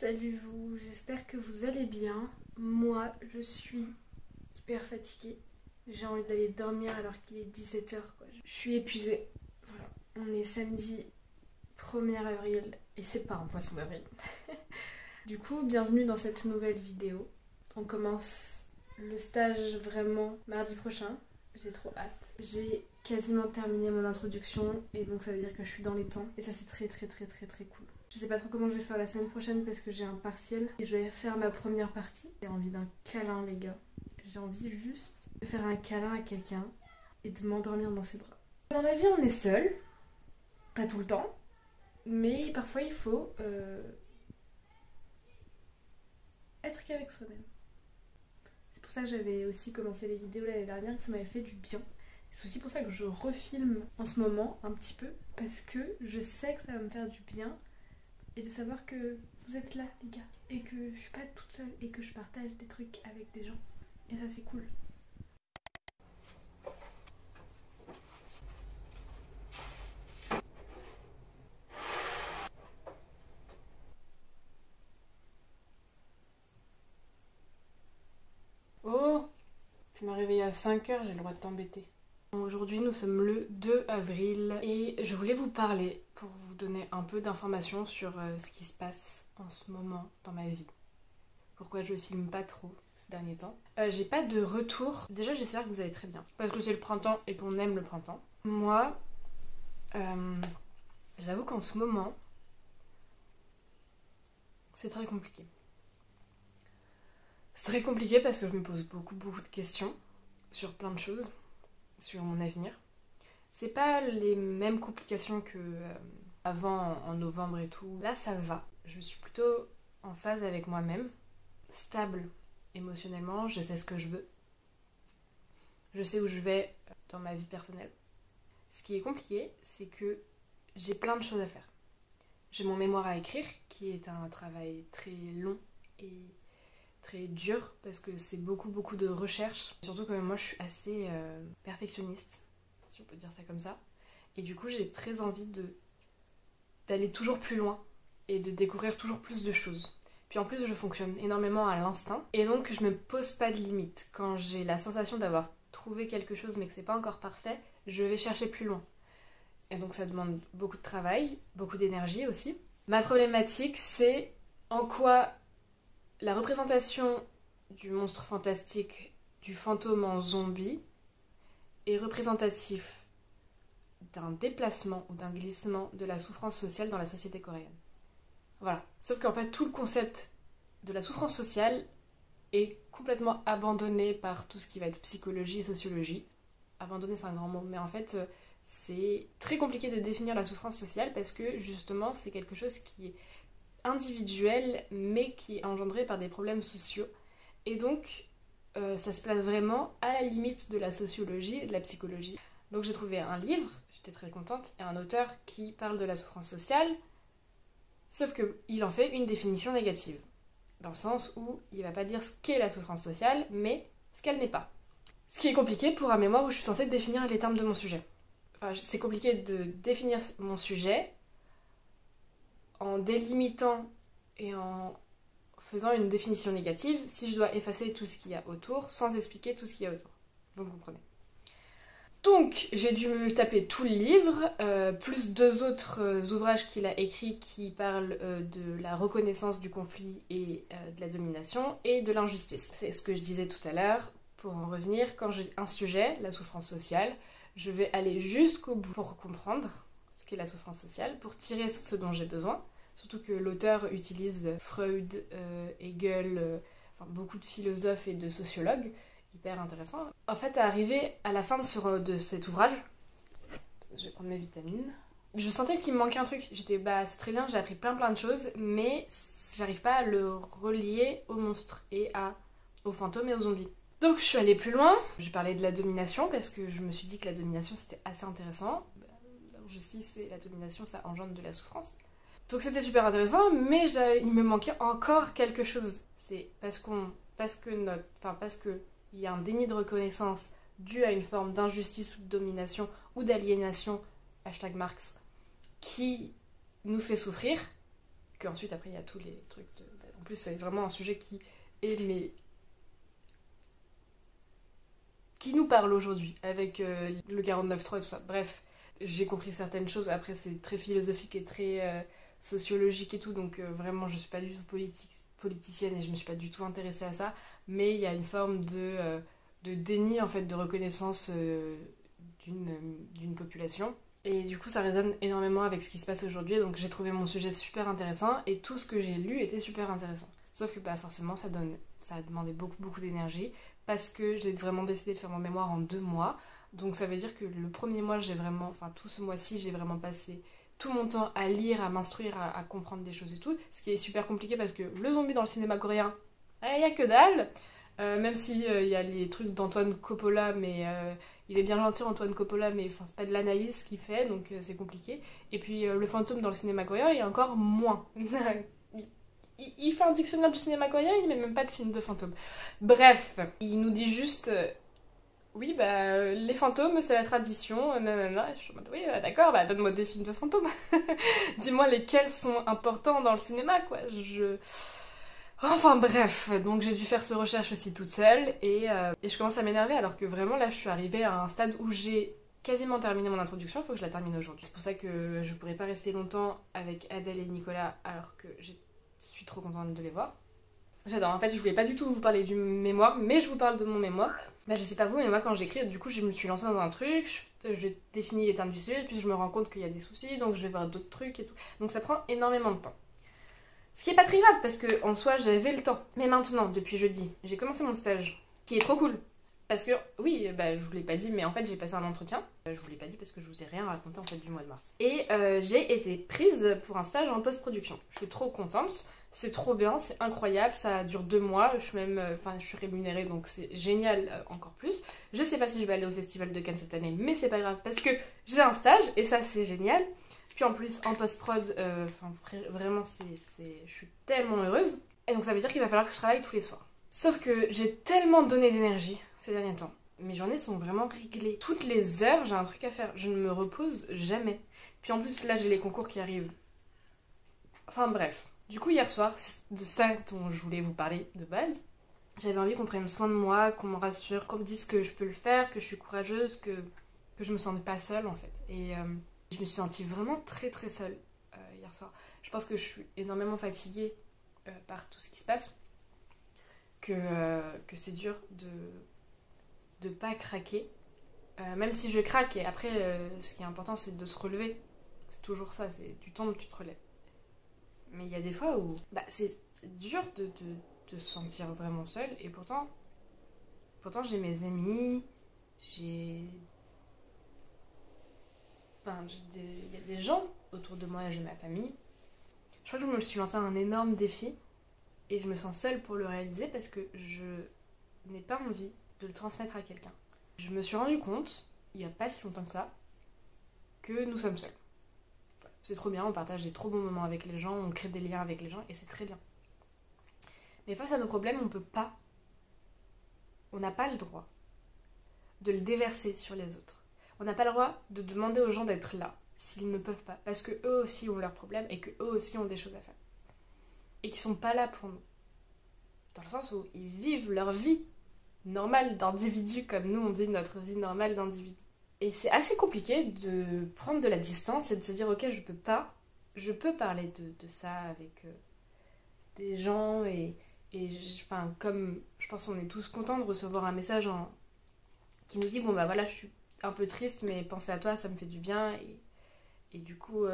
Salut vous, j'espère que vous allez bien. Moi, je suis hyper fatiguée. J'ai envie d'aller dormir alors qu'il est 17h quoi. Je suis épuisée. Voilà, on est samedi 1er avril et c'est pas un poisson d'avril. Du coup, bienvenue dans cette nouvelle vidéo. On commence le stage vraiment mardi prochain. J'ai trop hâte. J'ai quasiment terminé mon introduction et donc ça veut dire que je suis dans les temps. Et ça c'est très cool. Je sais pas trop comment je vais faire la semaine prochaine parce que j'ai un partiel et je vais faire ma première partie. J'ai envie d'un câlin les gars. J'ai envie juste de faire un câlin à quelqu'un et de m'endormir dans ses bras. Dans la vie on est seul, pas tout le temps, mais parfois il faut être qu'avec soi-même. C'est pour ça que j'avais aussi commencé les vidéos l'année dernière, que ça m'avait fait du bien. C'est aussi pour ça que je refilme en ce moment un petit peu, parce que je sais que ça va me faire du bien et de savoir que vous êtes là les gars, et que je suis pas toute seule et que je partage des trucs avec des gens. Et ça c'est cool. Oh, tu m'as réveillée à 5h, j'ai le droit de t'embêter. Aujourd'hui nous sommes le 2 avril et je voulais vous parler pour vous donner un peu d'informations sur ce qui se passe en ce moment dans ma vie. Pourquoi je filme pas trop ces derniers temps. J'ai pas de retour. Déjà j'espère que vous allez très bien. Parce que c'est le printemps et qu'on aime le printemps. Moi, j'avoue qu'en ce moment, c'est très compliqué. C'est très compliqué parce que je me pose beaucoup de questions sur plein de choses. Sur mon avenir. C'est pas les mêmes complications que avant en novembre et tout. Là ça va. Je suis plutôt en phase avec moi-même, stable émotionnellement, je sais ce que je veux. Je sais où je vais dans ma vie personnelle. Ce qui est compliqué, c'est que j'ai plein de choses à faire. J'ai mon mémoire à écrire, qui est un travail très long et très dur parce que c'est beaucoup de recherche. Surtout que moi je suis assez perfectionniste, si on peut dire ça comme ça. Et du coup j'ai très envie d'aller toujours plus loin et de découvrir toujours plus de choses. Puis en plus je fonctionne énormément à l'instinct et donc je me pose pas de limites. Quand j'ai la sensation d'avoir trouvé quelque chose mais que c'est pas encore parfait, je vais chercher plus loin. Et donc ça demande beaucoup de travail, beaucoup d'énergie aussi. Ma problématique c'est en quoi la représentation du monstre fantastique, du fantôme en zombie, est représentatif d'un déplacement ou d'un glissement de la souffrance sociale dans la société coréenne. Voilà. Sauf qu'en fait, tout le concept de la souffrance sociale est complètement abandonné par tout ce qui va être psychologie et sociologie. Abandonné, c'est un grand mot, mais en fait, c'est très compliqué de définir la souffrance sociale parce que justement, c'est quelque chose qui est individuel mais qui est engendré par des problèmes sociaux et donc ça se place vraiment à la limite de la sociologie et de la psychologie. Donc j'ai trouvé un livre, j'étais très contente, et un auteur qui parle de la souffrance sociale, sauf qu'il en fait une définition négative, dans le sens où il va pas dire ce qu'est la souffrance sociale mais ce qu'elle n'est pas. Ce qui est compliqué pour un mémoire où je suis censée définir les termes de mon sujet. Enfin, c'est compliqué de définir mon sujet en délimitant et en faisant une définition négative si je dois effacer tout ce qu'il y a autour sans expliquer tout ce qu'il y a autour. Vous comprenez. Donc j'ai dû me taper tout le livre, plus 2 autres ouvrages qu'il a écrits qui parlent de la reconnaissance du conflit et de la domination et de l'injustice. C'est ce que je disais tout à l'heure. Pour en revenir, quand j'ai un sujet, la souffrance sociale, je vais aller jusqu'au bout pour comprendre ce qu'est la souffrance sociale, pour tirer ce dont j'ai besoin. Surtout que l'auteur utilise Freud, Hegel, enfin, beaucoup de philosophes et de sociologues, hyper intéressant. En fait, à arriver à la fin de cet ouvrage, je vais prendre mes vitamines, je sentais qu'il me manquait un truc. J'étais, c'est très bien, j'ai appris plein de choses, mais j'arrive pas à le relier au monstre et aux fantômes et aux zombies. Donc je suis allée plus loin, j'ai parlé de la domination parce que je me suis dit que la domination c'était assez intéressant. L'injustice et la domination ça engendre de la souffrance. Donc c'était super intéressant, mais il me manquait encore quelque chose. C'est parce qu'il y a un déni de reconnaissance dû à une forme d'injustice ou de domination ou d'aliénation, #Marx, qui nous fait souffrir, Qu'ensuite, après, il y a tous les trucs de... En plus, c'est vraiment un sujet qui est, mais... qui nous parle aujourd'hui, avec le 49.3 et tout ça. Bref, j'ai compris certaines choses. Après, c'est très philosophique et très sociologique et tout, donc vraiment, je suis pas du tout politicienne et je me suis pas du tout intéressée à ça. Mais il y a une forme de déni, en fait, de reconnaissance d'une population. Et du coup, ça résonne énormément avec ce qui se passe aujourd'hui, donc j'ai trouvé mon sujet super intéressant, et tout ce que j'ai lu était super intéressant. Sauf que bah, forcément, ça a demandé beaucoup d'énergie, parce que j'ai vraiment décidé de faire mon mémoire en 2 mois, donc ça veut dire que le premier mois, tout ce mois-ci, j'ai vraiment passé tout mon temps à lire, à m'instruire, à comprendre des choses et tout, ce qui est super compliqué parce que le zombie dans le cinéma coréen, il y a que dalle. Même si y a les trucs d'Antoine Coppola, mais il est bien gentil Antoine Coppola, mais c'est pas de l'analyse qu'il fait, donc c'est compliqué. Et puis le fantôme dans le cinéma coréen, il y a encore moins. Il fait un dictionnaire du cinéma coréen, il met même pas de film de fantôme. Bref, il nous dit juste oui, bah les fantômes c'est la tradition, nanana. Je suis en mode oui, d'accord, bah donne-moi des films de fantômes. Dis-moi lesquels sont importants dans le cinéma, quoi. Enfin bref, donc j'ai dû faire ce recherche aussi toute seule et je commence à m'énerver alors que vraiment là je suis arrivée à un stade où j'ai quasiment terminé mon introduction, il faut que je la termine aujourd'hui. C'est pour ça que je pourrais pas rester longtemps avec Adèle et Nicolas alors que je suis trop contente de les voir. J'adore, en fait je voulais pas du tout vous parler du mémoire, mais je vous parle de mon mémoire. Bah je sais pas vous, mais moi quand j'écris, du coup je me suis lancée dans un truc, je définis les termes du sujet, puis je me rends compte qu'il y a des soucis, donc je vais voir d'autres trucs et tout. Donc ça prend énormément de temps. Ce qui est pas très grave parce que en soi j'avais le temps. Mais maintenant, depuis jeudi, j'ai commencé mon stage, qui est trop cool. Parce que, oui, bah, je vous l'ai pas dit, mais en fait j'ai passé un entretien. Je vous l'ai pas dit parce que je vous ai rien raconté en fait du mois de mars. Et j'ai été prise pour un stage en post-production. Je suis trop contente, c'est trop bien, c'est incroyable, ça dure 2 mois. Je suis même, je suis rémunérée donc c'est génial encore plus. Je sais pas si je vais aller au Festival de Cannes cette année, mais c'est pas grave parce que j'ai un stage et ça c'est génial. Puis en plus, en post-prod, vraiment, je suis tellement heureuse. Et donc ça veut dire qu'il va falloir que je travaille tous les soirs. Sauf que j'ai tellement donné d'énergie ces derniers temps. Mes journées sont vraiment réglées. Toutes les heures, j'ai un truc à faire. Je ne me repose jamais. Puis en plus, là, j'ai les concours qui arrivent. Enfin bref. Du coup, hier soir, c'est de ça dont je voulais vous parler de base. J'avais envie qu'on prenne soin de moi, qu'on me rassure, qu'on me dise que je peux le faire, que je suis courageuse, que je me sente pas seule en fait. Et je me suis sentie vraiment très très seule hier soir. Je pense que je suis énormément fatiguée par tout ce qui se passe. Que c'est dur de pas craquer. Même si je craque, et après, ce qui est important, c'est de se relever. C'est toujours ça, c'est tu tombes, tu te relèves. Mais il y a des fois où c'est dur de se sentir vraiment seule, et pourtant j'ai mes amis, il y a des gens autour de moi, j'ai ma famille. Je crois que je me suis lancé un énorme défi et je me sens seule pour le réaliser parce que je n'ai pas envie de le transmettre à quelqu'un. Je me suis rendu compte, il n'y a pas si longtemps que ça, que nous sommes seuls. C'est trop bien, on partage des trop bons moments avec les gens, on crée des liens avec les gens et c'est très bien. Mais face à nos problèmes, on n'a pas le droit de le déverser sur les autres. On n'a pas le droit de demander aux gens d'être là s'ils ne peuvent pas, parce que eux aussi ont leurs problèmes et que eux aussi ont des choses à faire. Et qu'ils sont pas là pour nous. Dans le sens où ils vivent leur vie normale d'individu comme nous on vit notre vie normale d'individu. Et c'est assez compliqué de prendre de la distance et de se dire ok je peux parler de ça avec des gens comme je pense qu'on est tous contents de recevoir un message qui nous dit bon bah voilà je suis un peu triste mais penser à toi ça me fait du bien et du coup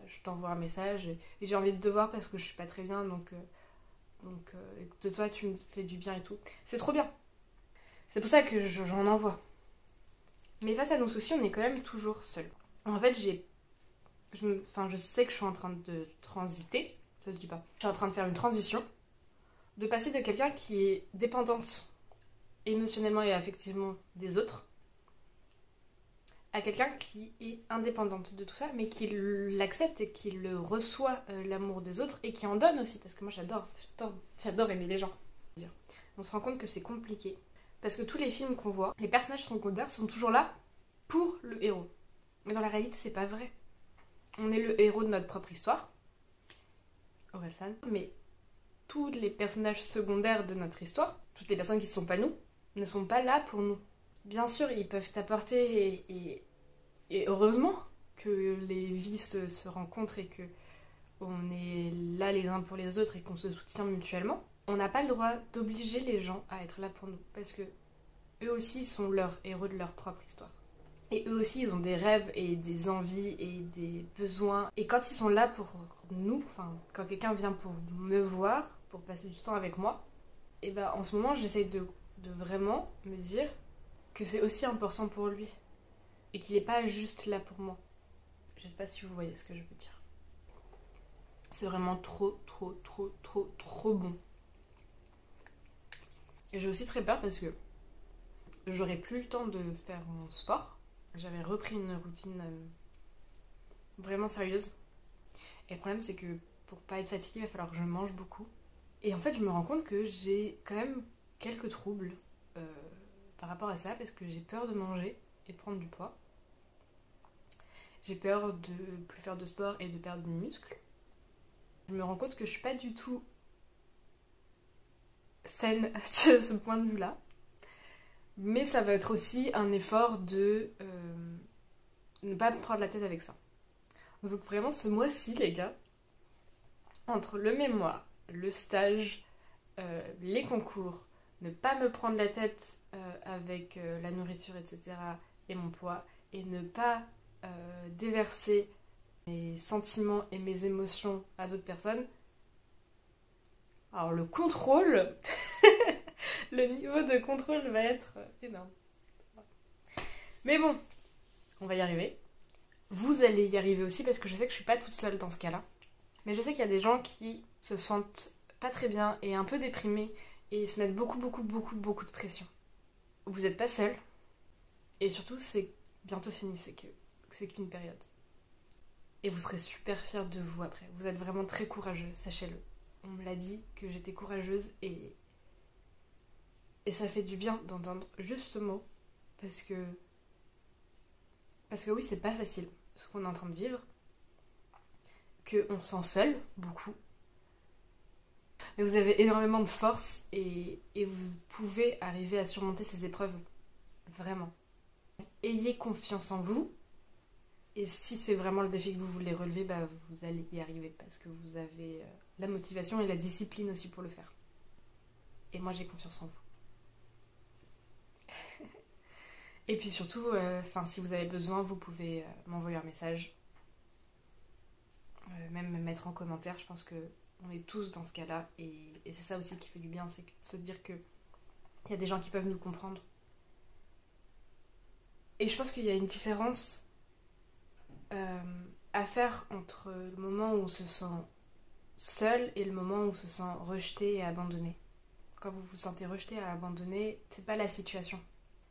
je t'envoie un message et j'ai envie de te voir parce que je suis pas très bien donc de toi tu me fais du bien et tout. C'est trop bien. C'est pour ça que j'en envoie. Mais face à nos soucis, on est quand même toujours seul. En fait, je sais que je suis en train de transiter, ça se dit pas. Je suis en train de faire une transition, de passer de quelqu'un qui est dépendante émotionnellement et affectivement des autres, à quelqu'un qui est indépendante de tout ça, mais qui l'accepte et qui le reçoit l'amour des autres et qui en donne aussi, parce que moi j'adore aimer les gens. On se rend compte que c'est compliqué. Parce que tous les films qu'on voit, les personnages secondaires sont toujours là pour le héros. Mais dans la réalité, c'est pas vrai. On est le héros de notre propre histoire. Orelsan, mais tous les personnages secondaires de notre histoire, toutes les personnes qui ne sont pas nous, ne sont pas là pour nous. Bien sûr, ils peuvent t'apporter, et heureusement que les vies se rencontrent et que on est là les uns pour les autres et qu'on se soutient mutuellement. On n'a pas le droit d'obliger les gens à être là pour nous, parce que eux aussi sont leurs héros de leur propre histoire. Et eux aussi, ils ont des rêves et des envies et des besoins. Et quand ils sont là pour nous, enfin, quand quelqu'un vient pour me voir, pour passer du temps avec moi, et ben en ce moment, j'essaie de vraiment me dire que c'est aussi important pour lui. Et qu'il n'est pas juste là pour moi. Je sais pas si vous voyez ce que je veux dire. C'est vraiment trop bon. Et j'ai aussi très peur parce que j'aurais plus le temps de faire mon sport. J'avais repris une routine vraiment sérieuse. Et le problème, c'est que pour pas être fatiguée, il va falloir que je mange beaucoup. Et en fait, je me rends compte que j'ai quand même quelques troubles par rapport à ça, parce que j'ai peur de manger et de prendre du poids. J'ai peur de plus faire de sport et de perdre du muscle. Je me rends compte que je suis pas du tout saine de ce point de vue-là. Mais ça va être aussi un effort de ne pas me prendre la tête avec ça. Donc vraiment ce mois-ci, les gars, entre le mémoire, le stage, les concours, ne pas me prendre la tête avec la nourriture, etc. et mon poids, et ne pas déverser mes sentiments et mes émotions à d'autres personnes. Alors le contrôle, le niveau de contrôle va être énorme. Mais bon, on va y arriver. Vous allez y arriver aussi parce que je sais que je suis pas toute seule dans ce cas-là. Mais je sais qu'il y a des gens qui se sentent pas très bien et un peu déprimés et se mettent beaucoup de pression. Vous n'êtes pas seul. Et surtout, c'est bientôt fini, c'est qu'une période. Et vous serez super fiers de vous après. Vous êtes vraiment très courageux, sachez-le. On me l'a dit que j'étais courageuse et ça fait du bien d'entendre juste ce mot. Parce que oui, c'est pas facile ce qu'on est en train de vivre. Qu'on se sent seul, beaucoup. Mais vous avez énormément de force et vous pouvez arriver à surmonter ces épreuves. Vraiment. Ayez confiance en vous. Et si c'est vraiment le défi que vous voulez relever, bah vous allez y arriver parce que vous avez la motivation et la discipline aussi pour le faire. Et moi, j'ai confiance en vous. Et puis surtout, si vous avez besoin, vous pouvez m'envoyer un message. Même me mettre en commentaire. Je pense qu'on est tous dans ce cas-là. Et c'est ça aussi qui fait du bien, c'est de se dire qu'il y a des gens qui peuvent nous comprendre. Et je pense qu'il y a une différence à faire entre le moment où on se sent seul et le moment où on se sent rejeté et abandonné. Quand vous vous sentez rejeté et abandonné, c'est pas la situation,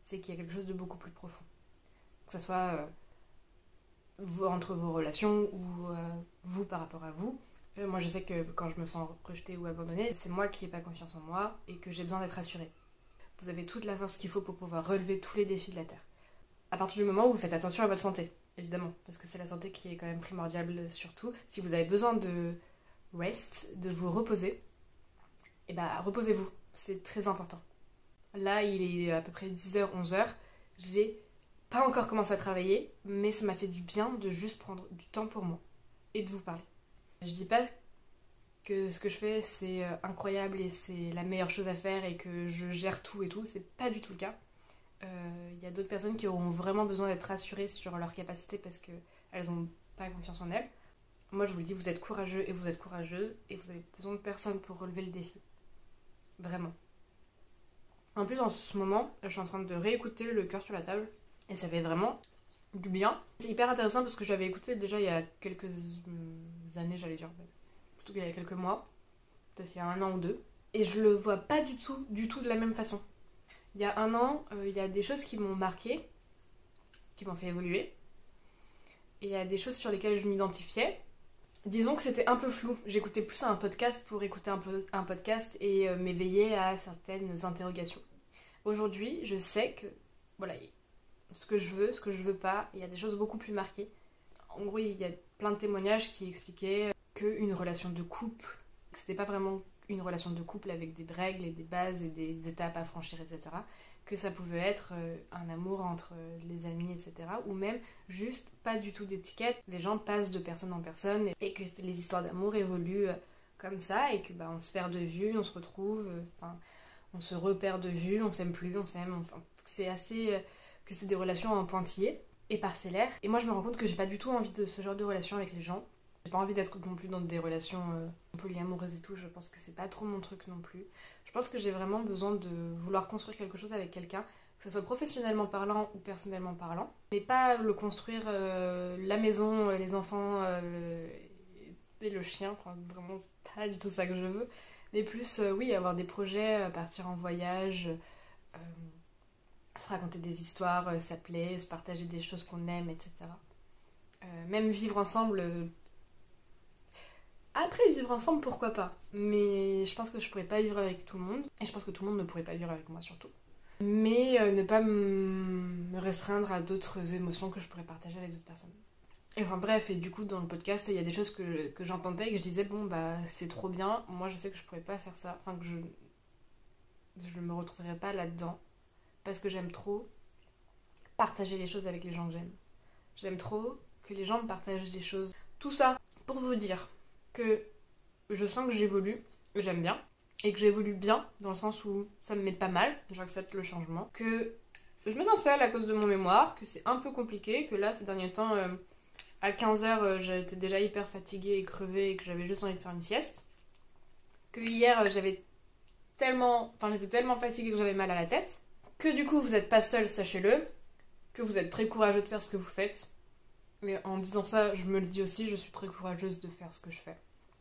c'est qu'il y a quelque chose de beaucoup plus profond. Que ce soit entre vos relations ou vous par rapport à vous. Moi je sais que quand je me sens rejetée ou abandonnée, c'est moi qui n'ai pas confiance en moi et que j'ai besoin d'être rassurée. Vous avez toute la force qu'il faut pour pouvoir relever tous les défis de la Terre. À partir du moment où vous faites attention à votre santé. Évidemment, parce que c'est la santé qui est quand même primordiale, surtout. Si vous avez besoin de rest, de vous reposer, et bah reposez-vous, c'est très important. Là, il est à peu près 10h, 11h, j'ai pas encore commencé à travailler, mais ça m'a fait du bien de juste prendre du temps pour moi et de vous parler. Je dis pas que ce que je fais c'est incroyable et c'est la meilleure chose à faire et que je gère tout et tout, c'est pas du tout le cas. Y a d'autres personnes qui auront vraiment besoin d'être rassurées sur leurs capacités parce qu'elles n'ont pas confiance en elles. Moi je vous le dis, vous êtes courageux et vous êtes courageuse et vous avez besoin de personne pour relever le défi. Vraiment. En plus en ce moment, je suis en train de réécouter Le cœur sur la table et ça fait vraiment du bien. C'est hyper intéressant parce que j'avais écouté déjà il y a quelques années, j'allais dire, plutôt qu'il y a quelques mois, peut-être il y a 1 an ou 2, et je le vois pas du tout de la même façon. Il y a 1 an, il y a des choses qui m'ont marqué, qui m'ont fait évoluer. Et il y a des choses sur lesquelles je m'identifiais. Disons que c'était un peu flou. J'écoutais plus un podcast pour écouter un podcast et m'éveiller à certaines interrogations. Aujourd'hui, je sais que, voilà, ce que je veux pas, il y a des choses beaucoup plus marquées. En gros, il y a plein de témoignages qui expliquaient qu'une relation de couple. C'était pas vraiment une relation de couple avec des règles et des bases et des étapes à franchir, etc. Que ça pouvait être un amour entre les amis, etc. Ou même juste pas du tout d'étiquette. Les gens passent de personne en personne et que les histoires d'amour évoluent comme ça et que on se perd de vue, on se retrouve, on se repère de vue, on s'aime plus, on s'aime, enfin c'est assez... que c'est des relations en pointillés et parcellaires. Et moi je me rends compte que j'ai pas du tout envie de ce genre de relation avec les gens. J'ai pas envie d'être non plus dans des relations polyamoureuses et tout, je pense que c'est pas trop mon truc non plus. Je pense que j'ai vraiment besoin de vouloir construire quelque chose avec quelqu'un, que ce soit professionnellement parlant ou personnellement parlant, mais pas le construire la maison, les enfants et le chien, enfin, vraiment c'est pas du tout ça que je veux, mais plus oui, avoir des projets, partir en voyage, se raconter des histoires, s'appeler, se partager des choses qu'on aime, etc. Même vivre ensemble... Après, vivre ensemble, pourquoi pas. Mais je pense que je pourrais pas vivre avec tout le monde. Et je pense que tout le monde ne pourrait pas vivre avec moi, surtout. Mais ne pas me restreindre à d'autres émotions que je pourrais partager avec d'autres personnes. Et enfin bref, et du coup, dans le podcast, il y a des choses que j'entendais et que je disais, bon, c'est trop bien. Moi, je sais que je pourrais pas faire ça. Enfin, que je me retrouverais pas là-dedans. Parce que j'aime trop partager les choses avec les gens que j'aime. J'aime trop que les gens me partagent des choses. Tout ça pour vous dire que je sens que j'évolue, que j'aime bien, et que j'évolue bien, dans le sens où ça me met pas mal, j'accepte le changement, que je me sens seule à cause de mon mémoire, que c'est un peu compliqué, que là, ces derniers temps, à 15h, j'étais déjà hyper fatiguée et crevée et que j'avais juste envie de faire une sieste, que hier, j'étais tellement fatiguée que j'avais mal à la tête, que du coup, vous n'êtes pas seul, sachez-le, que vous êtes très courageux de faire ce que vous faites. Mais en disant ça, je me le dis aussi, je suis très courageuse de faire ce que je fais.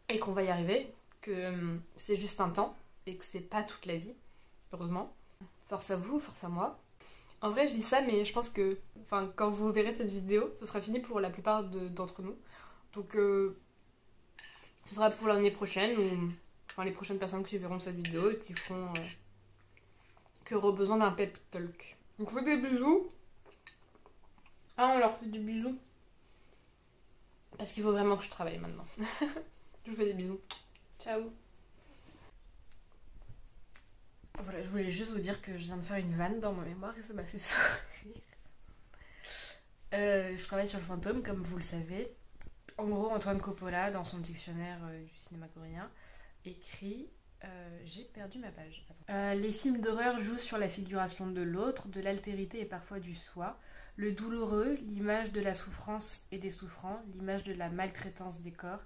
Et qu'on va y arriver, que c'est juste un temps, et que c'est pas toute la vie, heureusement. Force à vous, force à moi. En vrai, je dis ça, mais je pense que quand vous verrez cette vidéo, ce sera fini pour la plupart d'entre nous. Donc, ce sera pour l'année prochaine, ou les prochaines personnes qui verront cette vidéo et qui feront... qui auront besoin d'un pep talk. Donc, je vous fais des bisous. Ah, on leur fait du bisou. Parce qu'il faut vraiment que je travaille maintenant. Je vous fais des bisous. Ciao. Voilà, je voulais juste vous dire que je viens de faire une vanne dans ma mémoire et ça m'a fait sourire. Je travaille sur le fantôme, comme vous le savez. En gros, Antoine Coppola, dans son dictionnaire du cinéma coréen, écrit... j'ai perdu ma page. Les films d'horreur jouent sur la figuration de l'autre, de l'altérité et parfois du soi. Le douloureux, l'image de la souffrance et des souffrants, l'image de la maltraitance des corps,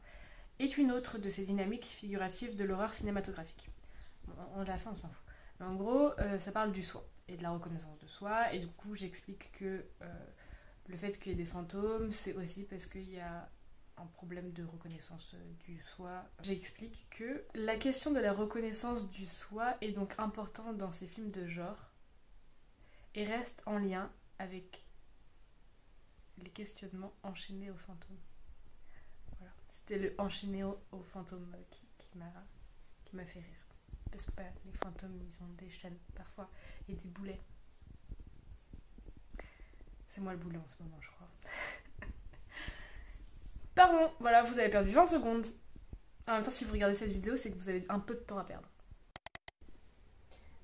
est une autre de ces dynamiques figuratives de l'horreur cinématographique. Bon, on l'a fait, on s'en fout. Mais en gros, ça parle du soi et de la reconnaissance de soi, et du coup j'explique que le fait qu'il y ait des fantômes, c'est aussi parce qu'il y a un problème de reconnaissance du soi. J'explique que la question de la reconnaissance du soi est donc importante dans ces films de genre et reste en lien avec les questionnements enchaînés aux fantômes. Voilà. C'était le enchaîné aux fantômes qui m'a fait rire. Parce que les fantômes, ils ont des chaînes parfois et des boulets. C'est moi le boulet en ce moment, je crois. Pardon, voilà, vous avez perdu 20 secondes. En même temps, si vous regardez cette vidéo, c'est que vous avez un peu de temps à perdre.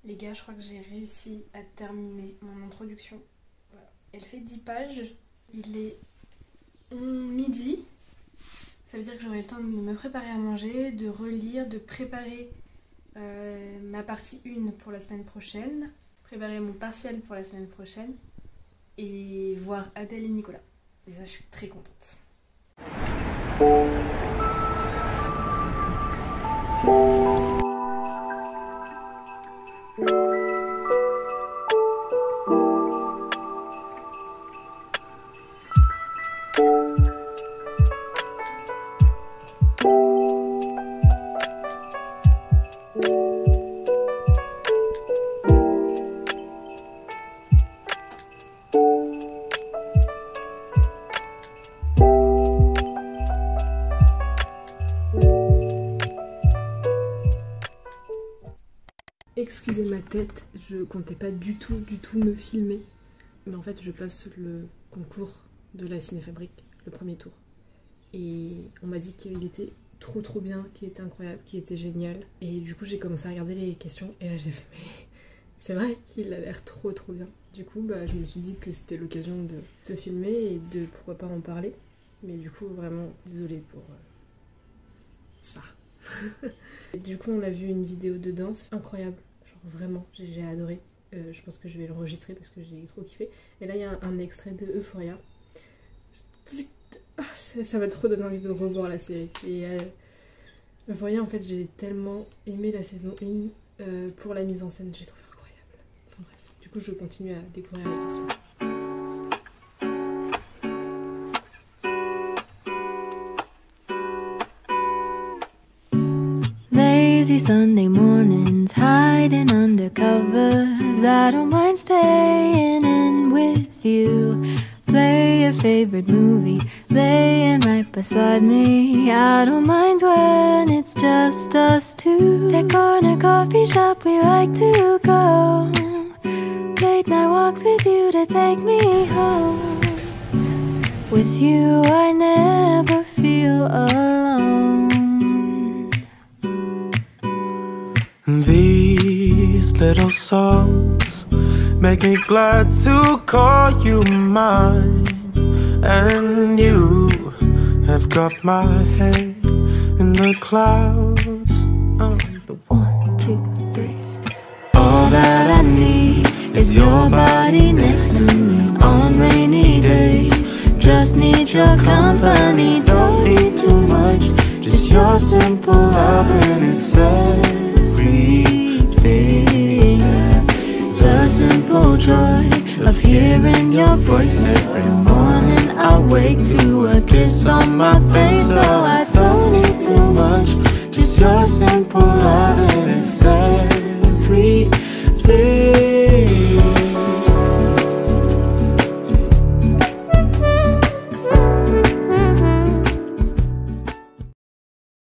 Les gars, je crois que j'ai réussi à terminer mon introduction. Voilà. Elle fait 10 pages. Il est midi. Ça veut dire que j'aurai le temps de me préparer à manger, de relire, de préparer ma partie 1 pour la semaine prochaine, préparer mon partiel pour la semaine prochaine et voir Adèle et Nicolas. Et ça, je suis très contente. Excusez ma tête, je comptais pas du tout me filmer. Mais en fait, je passe le concours de la Cinéfabrique, le premier tour. Et on m'a dit qu'il était trop bien, qui était incroyable, qui était génial. Et du coup j'ai commencé à regarder les questions et là j'ai fait mais c'est vrai qu'il a l'air trop bien. Du coup bah, je me suis dit que c'était l'occasion de se filmer et de pourquoi pas en parler. Mais du coup vraiment désolée pour ça. Et du coup on a vu une vidéo de danse incroyable, genre vraiment j'ai adoré. Je pense que je vais l'enregistrer parce que j'ai trop kiffé. Et là il y a un extrait de Euphoria. Ça m'a trop donné envie de revoir la série. Et Euphoria en fait j'ai tellement aimé la saison 1 pour la mise en scène, j'ai trouvé incroyable. Enfin bref, du coup je continue à découvrir les questions. Lazy Sunday mornings, hiding under covers. I don't mind staying in with you. Play your favorite movie, laying right beside me. I don't mind when it's just us two. That corner coffee shop we like to go. Late night walks with you to take me home. With you I never feel alone. These little songs make me glad to call you mine. And you have got my head in the clouds. 1, 2, 3. All that I need is your body next to me on rainy days. Just need your company, don't need too much. Just your simple love and it's everything. The simple joy of hearing your voice every morning. I wake to a kiss on my face. Oh, I don't need too much. Just your simple love.